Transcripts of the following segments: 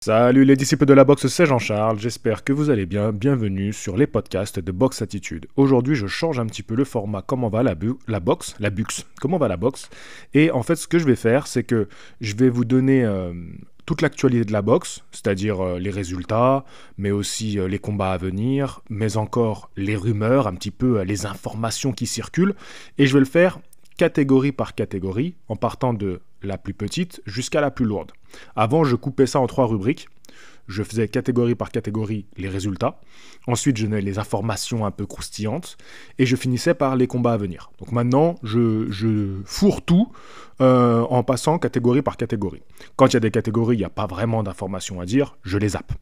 Salut les disciples de la boxe, c'est Jean-Charles, j'espère que vous allez bien, bienvenue sur les podcasts de Boxe Attitude. Aujourd'hui je change un petit peu le format, comment va la boxe, comment va la boxe. Et en fait ce que je vais faire c'est que je vais vous donner toute l'actualité de la boxe, c'est-à-dire les résultats, mais aussi les combats à venir, mais encore les rumeurs, un petit peu les informations qui circulent. Et je vais le faire catégorie par catégorie, en partant de la plus petite jusqu'à la plus lourde. Avant, je coupais ça en 3 rubriques. Je faisais catégorie par catégorie les résultats. Ensuite, je donnais les informations un peu croustillantes. Et je finissais par les combats à venir. Donc maintenant, je fourre tout en passant catégorie par catégorie. Quand il y a des catégories, il n'y a pas vraiment d'informations à dire, je les zappe.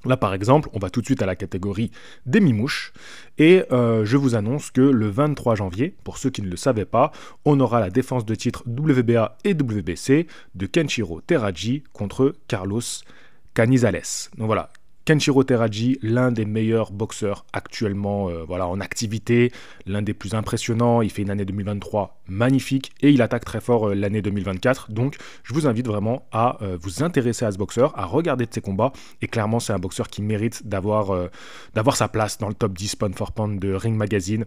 Là, par exemple, on va tout de suite à la catégorie des mimouches. Et je vous annonce que le 23 janvier, pour ceux qui ne le savaient pas, on aura la défense de titres WBA et WBC de Kenshiro Teraji contre Carlos Canizales. Donc voilà, Kenshiro Teraji, l'un des meilleurs boxeurs actuellement en activité, l'un des plus impressionnants. Il fait une année 2023 magnifique et il attaque très fort l'année 2024. Donc je vous invite vraiment à vous intéresser à ce boxeur, à regarder de ses combats. Et clairement, c'est un boxeur qui mérite d'avoir sa place dans le top 10 pound for pound de Ring Magazine.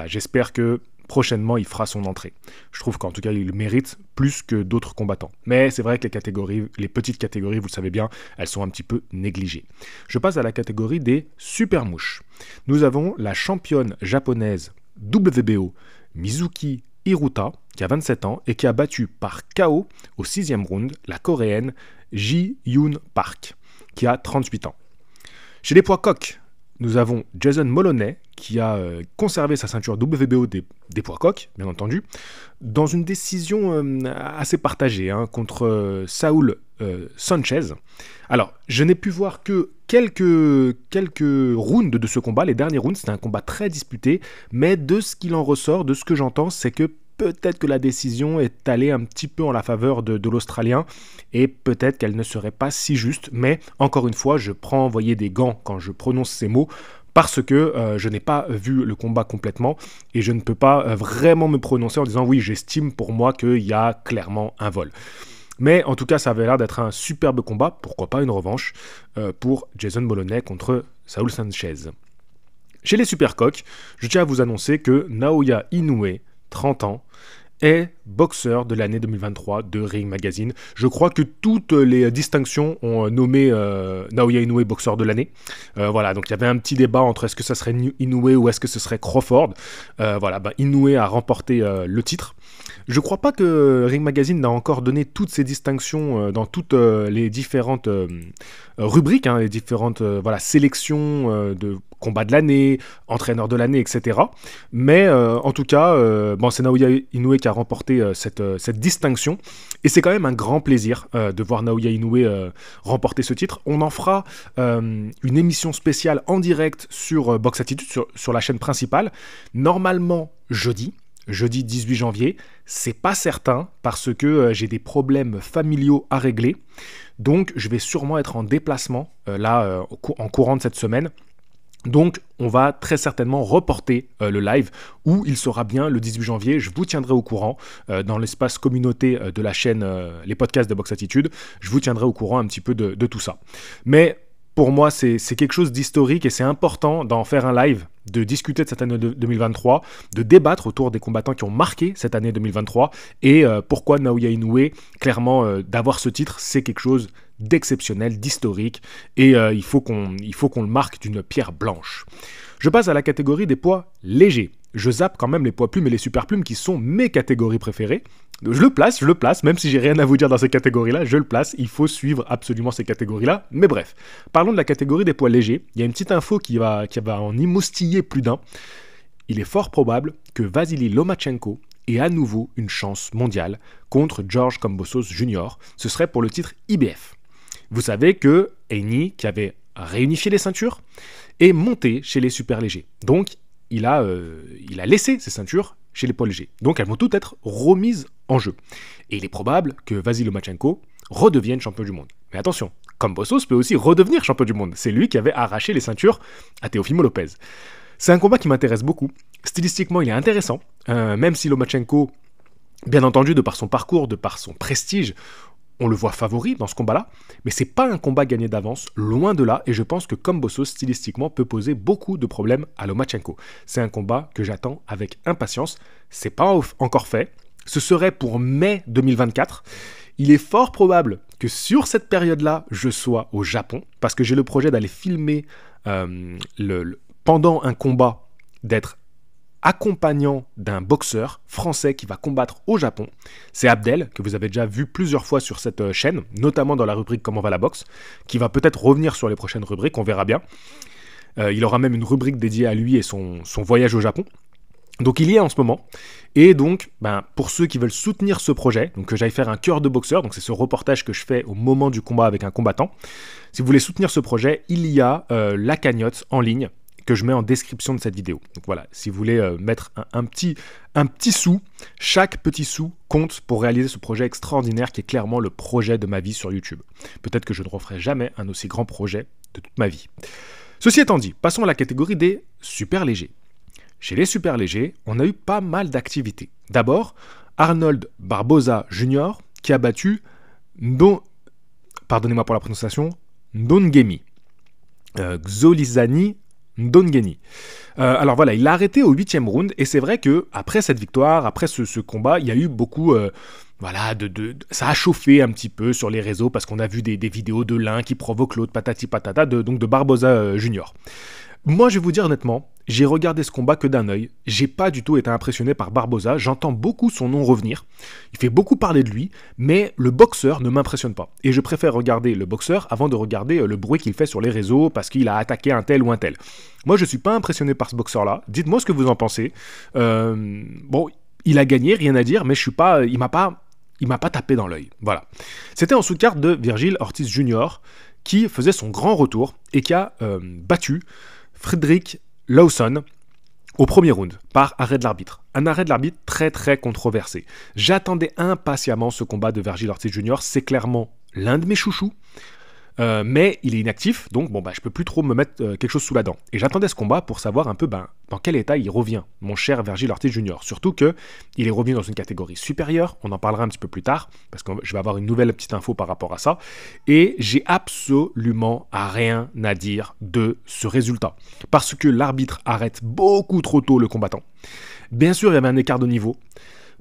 J'espère que prochainement, il fera son entrée. Je trouve qu'en tout cas, il le mérite plus que d'autres combattants. Mais c'est vrai que les petites catégories, vous le savez bien, elles sont un petit peu négligées. Je passe à la catégorie des super mouches. Nous avons la championne japonaise WBO, Mizuki Hiruta, qui a 27 ans et qui a battu par KO au 6e round la coréenne Ji-Yoon Park, qui a 38 ans. Chez les poids coqs, nous avons Jason Moloney, qui a conservé sa ceinture WBO des poids coqs, bien entendu, dans une décision assez partagée contre Saúl Sanchez. Alors, je n'ai pu voir que quelques rounds de ce combat. Les derniers rounds, c'était un combat très disputé, mais de ce qu'il en ressort, de ce que j'entends, c'est que peut-être que la décision est allée un petit peu en la faveur de l'Australien et peut-être qu'elle ne serait pas si juste. Mais encore une fois, je prends envoyer des gants quand je prononce ces mots parce que je n'ai pas vu le combat complètement et je ne peux pas vraiment me prononcer en disant oui, j'estime pour moi qu'il y a clairement un vol. Mais en tout cas, ça avait l'air d'être un superbe combat, pourquoi pas une revanche pour Jason Moloney contre Saúl Sanchez. Chez les supercoqs, je tiens à vous annoncer que Naoya Inoue, 30 ans, est boxeur de l'année 2023 de Ring Magazine. Je crois que toutes les distinctions ont nommé Naoya Inoue boxeur de l'année. Donc il y avait un petit débat entre est-ce que ça serait Inoue ou est-ce que ce serait Crawford. Inoue a remporté le titre. Je ne crois pas que Ring Magazine n'a encore donné toutes ces distinctions dans toutes les différentes rubriques, les différentes sélections de combat de l'année, entraîneur de l'année, etc. Mais en tout cas, c'est Naoya Inoue qui a remporté cette distinction. Et c'est quand même un grand plaisir de voir Naoya Inoue remporter ce titre. On en fera une émission spéciale en direct sur Boxe Attitude, sur la chaîne principale. Normalement, jeudi 18 janvier, c'est pas certain parce que j'ai des problèmes familiaux à régler. Donc, je vais sûrement être en déplacement en courant de cette semaine. Donc, on va très certainement reporter le live où il sera bien le 18 janvier. Je vous tiendrai au courant dans l'espace communauté de la chaîne Les Podcasts de Boxe Attitude. Je vous tiendrai au courant un petit peu de tout ça. Mais pour moi, c'est quelque chose d'historique et c'est important d'en faire un live, de discuter de cette année 2023, de débattre autour des combattants qui ont marqué cette année 2023 et pourquoi Naoya Inoue, clairement, d'avoir ce titre, c'est quelque chose d'exceptionnel, d'historique et il faut qu'on le marque d'une pierre blanche. Je passe à la catégorie des poids légers. Je zappe quand même les poids plumes et les super plumes qui sont mes catégories préférées. Je le place, même si j'ai rien à vous dire dans ces catégories-là, je le place. Il faut suivre absolument ces catégories-là. Mais bref, parlons de la catégorie des poids légers. Il y a une petite info qui va en émoustiller plus d'un. Il est fort probable que Vasily Lomachenko ait à nouveau une chance mondiale contre George Kambosos Jr. Ce serait pour le titre IBF. Vous savez que Haney, qui avait réunifié les ceintures, est monté chez les super légers. Donc, il a laissé ses ceintures chez les poids légers. Donc, elles vont toutes être remises en jeu. Et il est probable que Vasily Lomachenko redevienne champion du monde. Mais attention, Kambosos peut aussi redevenir champion du monde. C'est lui qui avait arraché les ceintures à Teofimo Lopez. C'est un combat qui m'intéresse beaucoup. Stylistiquement, il est intéressant. Même si Lomachenko, bien entendu, de par son parcours, de par son prestige, on le voit favori dans ce combat-là, mais c'est pas un combat gagné d'avance, loin de là, et je pense que Kambosos, stylistiquement, peut poser beaucoup de problèmes à Lomachenko. C'est un combat que j'attends avec impatience, c'est pas encore fait, ce serait pour mai 2024. Il est fort probable que sur cette période-là, je sois au Japon, parce que j'ai le projet d'aller filmer pendant un combat, d'être accompagnant d'un boxeur français qui va combattre au Japon. C'est Abdel, que vous avez déjà vu plusieurs fois sur cette chaîne, notamment dans la rubrique Comment va la boxe, qui va peut-être revenir sur les prochaines rubriques, on verra bien. Il aura même une rubrique dédiée à lui et son voyage au Japon. Donc il y est en ce moment, et donc pour ceux qui veulent soutenir ce projet, donc que j'aille faire un cœur de boxeur, donc c'est ce reportage que je fais au moment du combat avec un combattant, si vous voulez soutenir ce projet, il y a la cagnotte en ligne que je mets en description de cette vidéo. Donc voilà, si vous voulez mettre un petit sou, chaque petit sou compte pour réaliser ce projet extraordinaire qui est clairement le projet de ma vie sur YouTube. Peut-être que je ne referai jamais un aussi grand projet de toute ma vie. Ceci étant dit, passons à la catégorie des super légers. Chez les super légers, on a eu pas mal d'activités. D'abord, Arnold Barboza Jr. qui a battu pardonnez-moi pour la prononciation, Ndongeni. Xolizani Ndongeni. Alors voilà, il l'a arrêté au 8e round, et c'est vrai que après cette victoire, après ce combat, il y a eu beaucoup... ça a chauffé un petit peu sur les réseaux, parce qu'on a vu des vidéos de l'un qui provoque l'autre, patati patata, donc de Barboza Jr. Moi, je vais vous dire honnêtement, j'ai regardé ce combat que d'un œil, j'ai pas du tout été impressionné par Barboza, j'entends beaucoup son nom revenir, il fait beaucoup parler de lui, mais le boxeur ne m'impressionne pas. Et je préfère regarder le boxeur avant de regarder le bruit qu'il fait sur les réseaux parce qu'il a attaqué un tel ou un tel. Moi, je suis pas impressionné par ce boxeur-là, dites-moi ce que vous en pensez. Bon, il a gagné, rien à dire, mais je suis pas, il m'a pas tapé dans l'œil, voilà. C'était en sous-carte de Virgil Ortiz Jr. qui faisait son grand retour et qui a battu Frederick Lawson au premier round par arrêt de l'arbitre. Un arrêt de l'arbitre très très controversé. J'attendais impatiemment ce combat de Virgil Ortiz Jr. C'est clairement l'un de mes chouchous. Mais il est inactif, donc je peux plus trop me mettre quelque chose sous la dent. Et j'attendais ce combat pour savoir un peu dans quel état il revient, mon cher Virgil Ortiz Jr. Surtout qu'il est revenu dans une catégorie supérieure, on en parlera un petit peu plus tard, parce que je vais avoir une nouvelle petite info par rapport à ça. Et j'ai absolument rien à dire de ce résultat. Parce que l'arbitre arrête beaucoup trop tôt le combattant. Bien sûr, il y avait un écart de niveau.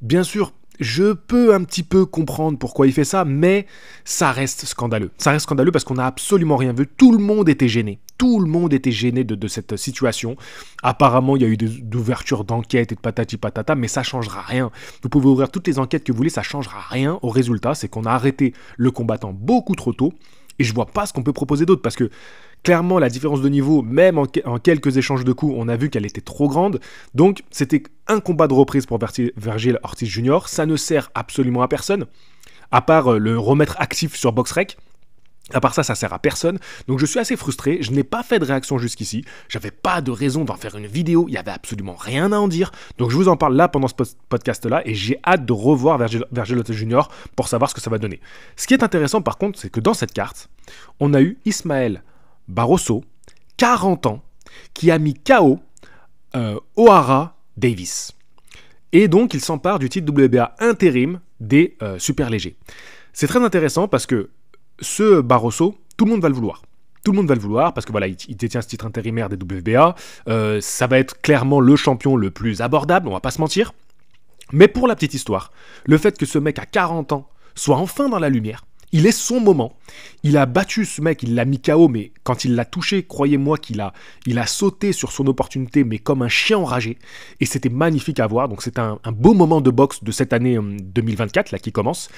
Bien sûr, je peux un petit peu comprendre pourquoi il fait ça, mais ça reste scandaleux. Ça reste scandaleux parce qu'on n'a absolument rien vu. Tout le monde était gêné. Tout le monde était gêné de cette situation. Apparemment, il y a eu d'ouverture d'enquête et de patati patata, mais ça ne changera rien. Vous pouvez ouvrir toutes les enquêtes que vous voulez, ça ne changera rien au résultat. C'est qu'on a arrêté le combattant beaucoup trop tôt. Et je ne vois pas ce qu'on peut proposer d'autre parce que clairement, la différence de niveau, même en quelques échanges de coups, on a vu qu'elle était trop grande. Donc, c'était un combat de reprise pour Virgil Ortiz Jr. Ça ne sert absolument à personne, à part le remettre actif sur BoxRec. À part ça, ça sert à personne. Donc, je suis assez frustré. Je n'ai pas fait de réaction jusqu'ici. J'avais pas de raison d'en faire une vidéo. Il y avait absolument rien à en dire. Donc, je vous en parle là pendant ce podcast-là et j'ai hâte de revoir Virgil Ortiz Jr. pour savoir ce que ça va donner. Ce qui est intéressant, par contre, c'est que dans cette carte, on a eu Ismael Barroso, 40 ans, qui a mis KO Ohara Davis. Et donc, il s'empare du titre WBA intérim des super légers. C'est très intéressant parce que ce Barroso, tout le monde va le vouloir. Tout le monde va le vouloir parce que voilà, il détient ce titre intérimaire des WBA. Ça va être clairement le champion le plus abordable, on va pas se mentir. Mais pour la petite histoire, le fait que ce mec à 40 ans soit enfin dans la lumière, il est son moment. Il a battu ce mec, il l'a mis KO, mais quand il l'a touché, croyez-moi qu'il a sauté sur son opportunité, mais comme un chien enragé. Et c'était magnifique à voir. Donc c'est un beau moment de boxe de cette année 2024 là qui commence.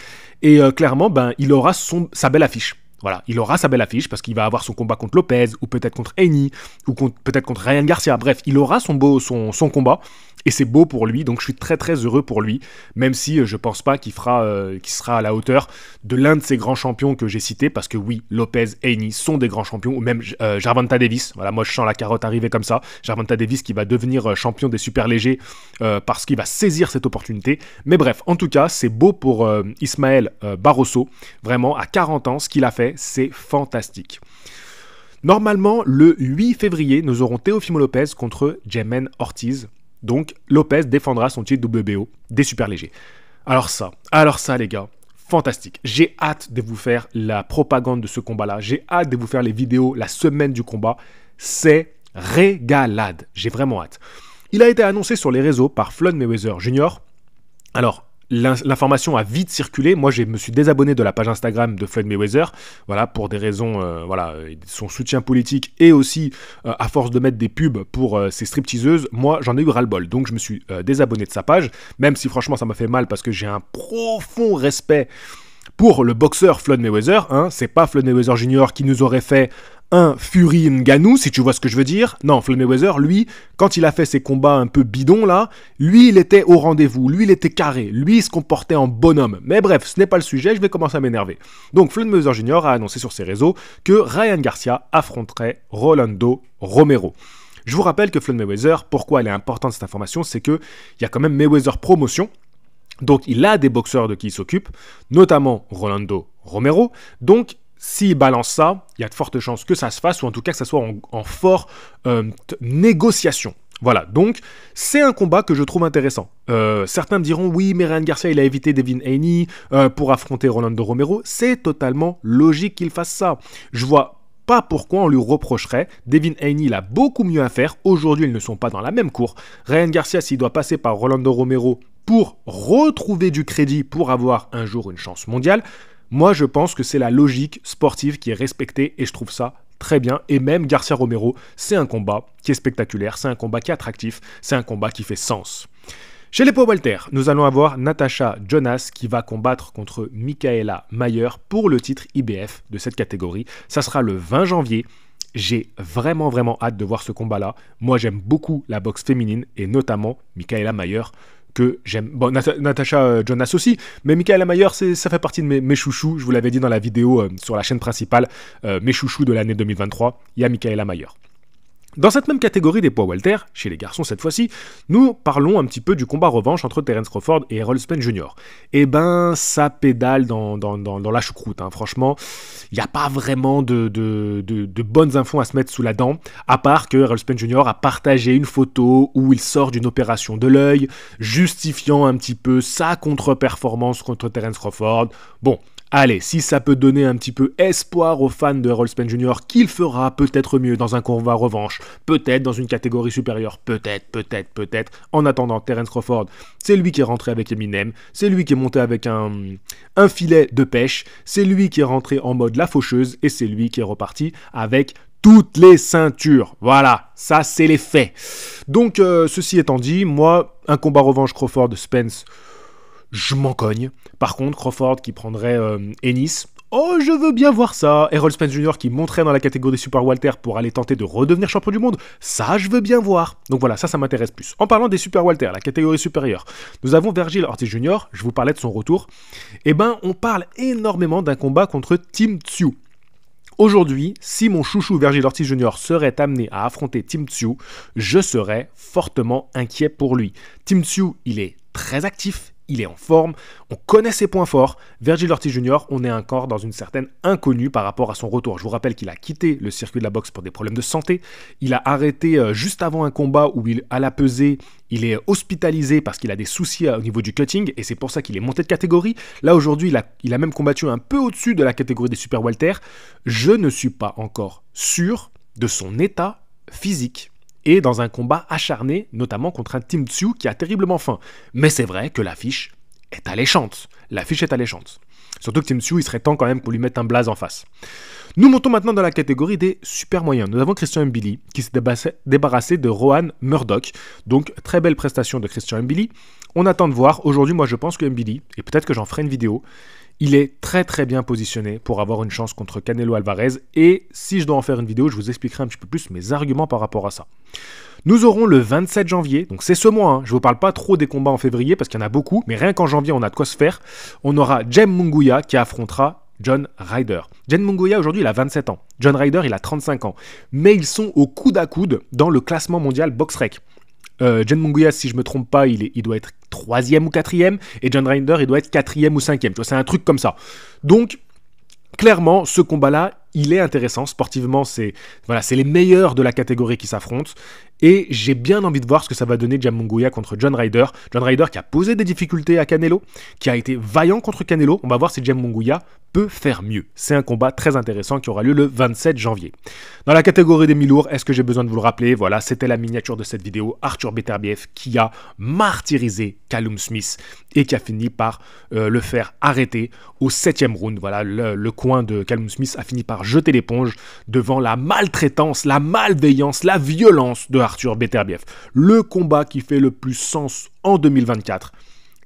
Et clairement, il aura sa belle affiche. Voilà, il aura sa belle affiche parce qu'il va avoir son combat contre Lopez, ou peut-être contre Haney, ou peut-être contre Ryan Garcia. Bref, il aura son combat. Et c'est beau pour lui, donc je suis très très heureux pour lui, même si je pense pas qu'il sera à la hauteur de l'un de ces grands champions que j'ai cités, parce que oui, Lopez et Haney sont des grands champions, ou même Gervonta Davis, voilà, moi je sens la carotte arriver comme ça, Gervonta Davis qui va devenir champion des super légers parce qu'il va saisir cette opportunité, mais bref, en tout cas, c'est beau pour Ismael Barroso, vraiment, à 40 ans, ce qu'il a fait, c'est fantastique. Normalement, le 8 février, nous aurons Teofimo Lopez contre Jayman Ortiz. Donc, Lopez défendra son titre WBO des super légers. Alors ça, les gars, fantastique. J'ai hâte de vous faire la propagande de ce combat-là. J'ai hâte de vous faire les vidéos la semaine du combat. C'est régalade. J'ai vraiment hâte. Il a été annoncé sur les réseaux par Floyd Mayweather Jr. Alors, l'information a vite circulé. Moi, je me suis désabonné de la page Instagram de Floyd Mayweather, voilà, pour des raisons, son soutien politique et aussi à force de mettre des pubs pour ses stripteaseuses. Moi, j'en ai eu ras-le-bol, donc je me suis désabonné de sa page, même si franchement, ça m'a fait mal parce que j'ai un profond respect pour le boxeur Floyd Mayweather. Hein. C'est pas Floyd Mayweather Jr. qui nous aurait fait un Fury Ngannou, si tu vois ce que je veux dire. Non, Floyd Mayweather, lui, quand il a fait ses combats un peu bidons là, lui, il était au rendez-vous, lui, il était carré, lui, il se comportait en bonhomme. Mais bref, ce n'est pas le sujet, je vais commencer à m'énerver. Donc, Floyd Mayweather Jr. a annoncé sur ses réseaux que Ryan Garcia affronterait Rolando Romero. Je vous rappelle que Floyd Mayweather, pourquoi elle est importante cette information, c'est qu'il y a quand même Mayweather Promotion. Donc, il a des boxeurs de qui il s'occupe, notamment Rolando Romero. Donc, s'il balance ça, il y a de fortes chances que ça se fasse, ou en tout cas que ça soit en forte négociation. Voilà, donc c'est un combat que je trouve intéressant. Certains me diront, oui, mais Ryan Garcia, il a évité Devin Haney pour affronter Rolando Romero. C'est totalement logique qu'il fasse ça. Je vois pas pourquoi on lui reprocherait. Devin Haney, il a beaucoup mieux à faire. Aujourd'hui, ils ne sont pas dans la même cour. Ryan Garcia, s'il doit passer par Rolando Romero pour retrouver du crédit, pour avoir un jour une chance mondiale, moi, je pense que c'est la logique sportive qui est respectée et je trouve ça très bien. Et même Garcia Romero, c'est un combat qui est spectaculaire, c'est un combat qui est attractif, c'est un combat qui fait sens. Chez les poids welter, nous allons avoir Natasha Jonas qui va combattre contre Mikaela Mayer pour le titre IBF de cette catégorie. Ça sera le 20 janvier. J'ai vraiment hâte de voir ce combat-là. Moi, j'aime beaucoup la boxe féminine et notamment Mikaela Mayer, que j'aime. Bon, Natasha Jonas aussi, mais Mikaela Mayer, ça fait partie de mes chouchous. Je vous l'avais dit dans la vidéo sur la chaîne principale, mes chouchous de l'année 2023, il y a Mikaela Mayer. Dans cette même catégorie des poids welter, chez les garçons cette fois-ci, nous parlons un petit peu du combat revanche entre Terence Crawford et Errol Spence Jr. Eh ben, ça pédale dans la choucroute, hein. Franchement, il n'y a pas vraiment de bonnes infos à se mettre sous la dent, à part que Errol Spence Jr. a partagé une photo où il sort d'une opération de l'œil, justifiant un petit peu sa contre-performance contre Terence Crawford. Bon, allez, si ça peut donner un petit peu espoir aux fans de Errol Spence Jr. qu'il fera peut-être mieux dans un combat revanche, peut-être dans une catégorie supérieure, peut-être. En attendant, Terence Crawford, c'est lui qui est rentré avec Eminem, c'est lui qui est monté avec un filet de pêche, c'est lui qui est rentré en mode la faucheuse et c'est lui qui est reparti avec toutes les ceintures. Voilà, ça c'est les faits. Donc, ceci étant dit, moi, un combat revanche Crawford-Spence, je m'en cogne. Par contre, Crawford qui prendrait Ennis, oh, je veux bien voir ça. Errol Spence Jr. qui monterait dans la catégorie des super welter pour aller tenter de redevenir champion du monde, ça, je veux bien voir. Donc voilà, ça m'intéresse plus. En parlant des super welter, la catégorie supérieure, nous avons Vergil Ortiz Jr., je vous parlais de son retour. Eh ben, on parle énormément d'un combat contre Tim Tszyu. Aujourd'hui, si mon chouchou Vergil Ortiz Jr. serait amené à affronter Tim Tszyu, je serais fortement inquiet pour lui. Tim Tszyu, il est très actif, il est en forme, on connaît ses points forts. Vergil Ortiz Jr., on est encore dans une certaine inconnue par rapport à son retour. Je vous rappelle qu'il a quitté le circuit de la boxe pour des problèmes de santé. Il a arrêté juste avant un combat où à la pesée, il est hospitalisé parce qu'il a des soucis au niveau du cutting et c'est pour ça qu'il est monté de catégorie. Là aujourd'hui, il a même combattu un peu au-dessus de la catégorie des super welter. Je ne suis pas encore sûr de son état physique. Et dans un combat acharné, notamment contre un Tim Tszyu qui a terriblement faim. Mais c'est vrai que l'affiche est alléchante. Surtout que Tim Tszyu, il serait temps quand même qu'on lui mette un blaze en face. Nous montons maintenant dans la catégorie des super moyens. Nous avons Christian Mbili qui s'est débarrassé de Rohan Murdoch. Donc, très belle prestation de Christian Mbili. On attend de voir. Aujourd'hui, moi, je pense que Mbili, et peut-être que j'en ferai une vidéo, il est très bien positionné pour avoir une chance contre Canelo Alvarez. Et si je dois en faire une vidéo, je vous expliquerai un petit peu plus mes arguments par rapport à ça. Nous aurons le 27 janvier, donc c'est ce mois, hein. Je ne vous parle pas trop des combats en février parce qu'il y en a beaucoup, mais rien qu'en janvier, on a de quoi se faire. On aura Jem Munguia qui affrontera John Ryder. Jem Munguia, aujourd'hui, il a 27 ans. John Ryder, il a 35 ans. Mais ils sont au coude à coude dans le classement mondial BoxRec. Jem Munguia, si je ne me trompe pas, il doit être 3e ou 4e, et John Ryder, il doit être 4e ou 5e. Tu vois, c'est un truc comme ça. Donc, clairement, ce combat-là, il est intéressant. Sportivement, c'est les meilleurs de la catégorie qui s'affrontent. Et j'ai bien envie de voir ce que ça va donner James Munguia contre John Ryder. John Ryder qui a posé des difficultés à Canelo, qui a été vaillant contre Canelo. On va voir si James Munguia peut faire mieux. C'est un combat très intéressant qui aura lieu le 27 janvier. Dans la catégorie des mi-lourds, est-ce que j'ai besoin de vous le rappeler? Voilà, c'était la miniature de cette vidéo. Arthur Beterbiev qui a martyrisé Callum Smith et qui a fini par le faire arrêter au 7e round. Voilà, le coin de Callum Smith a fini par jeter l'éponge devant la maltraitance, la malveillance, la violence de Arthur Beterbiev. Le combat qui fait le plus sens en 2024,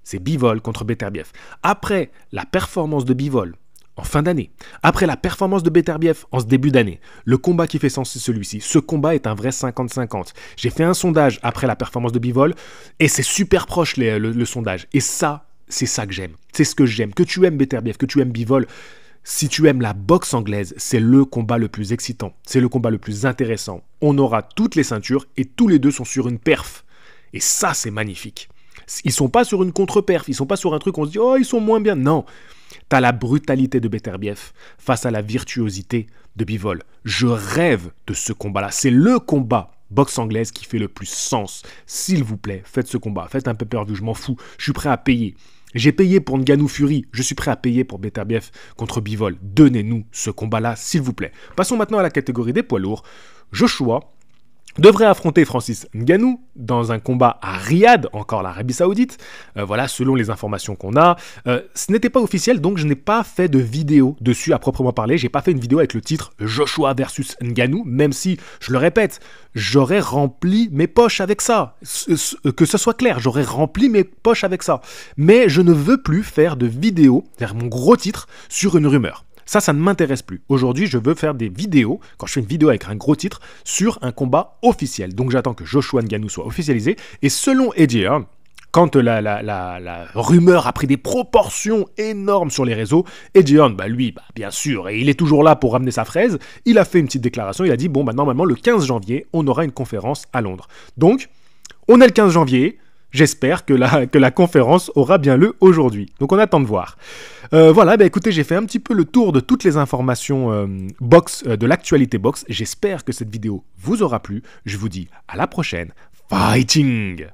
c'est Bivol contre Beterbiev. Après la performance de Bivol en fin d'année, après la performance de Beterbiev en ce début d'année, le combat qui fait sens c'est celui-ci. Ce combat est un vrai 50-50. J'ai fait un sondage après la performance de Bivol et c'est super proche le sondage. Et ça, c'est ça que j'aime. C'est ce que j'aime. Que tu aimes Beterbiev, que tu aimes Bivol, si tu aimes la boxe anglaise, c'est le combat le plus excitant. C'est le combat le plus intéressant. On aura toutes les ceintures et tous les deux sont sur une perf. Et ça, c'est magnifique. Ils sont pas sur une contre-perf. Ils sont pas sur un truc où on se dit « Oh, ils sont moins bien ». Non. T'as la brutalité de Beterbiev face à la virtuosité de Bivol. Je rêve de ce combat-là. C'est le combat boxe anglaise qui fait le plus sens. S'il vous plaît, faites ce combat. Faites un pay-per-view, je m'en fous. Je suis prêt à payer. J'ai payé pour Ngannou Fury, je suis prêt à payer pour Beterbiev contre Bivol. Donnez-nous ce combat-là, s'il vous plaît. Passons maintenant à la catégorie des poids lourds. Joshua devrait affronter Francis Ngannou dans un combat à Riyad, encore l'Arabie Saoudite. Voilà, selon les informations qu'on a. Ce n'était pas officiel, donc je n'ai pas fait de vidéo dessus à proprement parler. J'ai pas fait une vidéo avec le titre Joshua versus Ngannou, même si, je le répète, j'aurais rempli mes poches avec ça. Que ce soit clair, j'aurais rempli mes poches avec ça. Mais je ne veux plus faire de vidéo, c'est-à-dire mon gros titre, sur une rumeur. Ça ne m'intéresse plus. Aujourd'hui, je veux faire des vidéos, quand je fais une vidéo avec un gros titre, sur un combat officiel. Donc j'attends que Joshua Ngannou soit officialisé. Et selon Eddie Hearn, quand la rumeur a pris des proportions énormes sur les réseaux, Eddie Hearn, lui, bien sûr, et il est toujours là pour ramener sa fraise, il a fait une petite déclaration, il a dit, normalement, le 15 janvier, on aura une conférence à Londres. Donc, on est le 15 janvier, j'espère que la conférence aura bien lieu aujourd'hui. Donc on attend de voir. Voilà, écoutez, j'ai fait un petit peu le tour de toutes les informations box, de l'actualité box. J'espère que cette vidéo vous aura plu. Je vous dis à la prochaine. Fighting!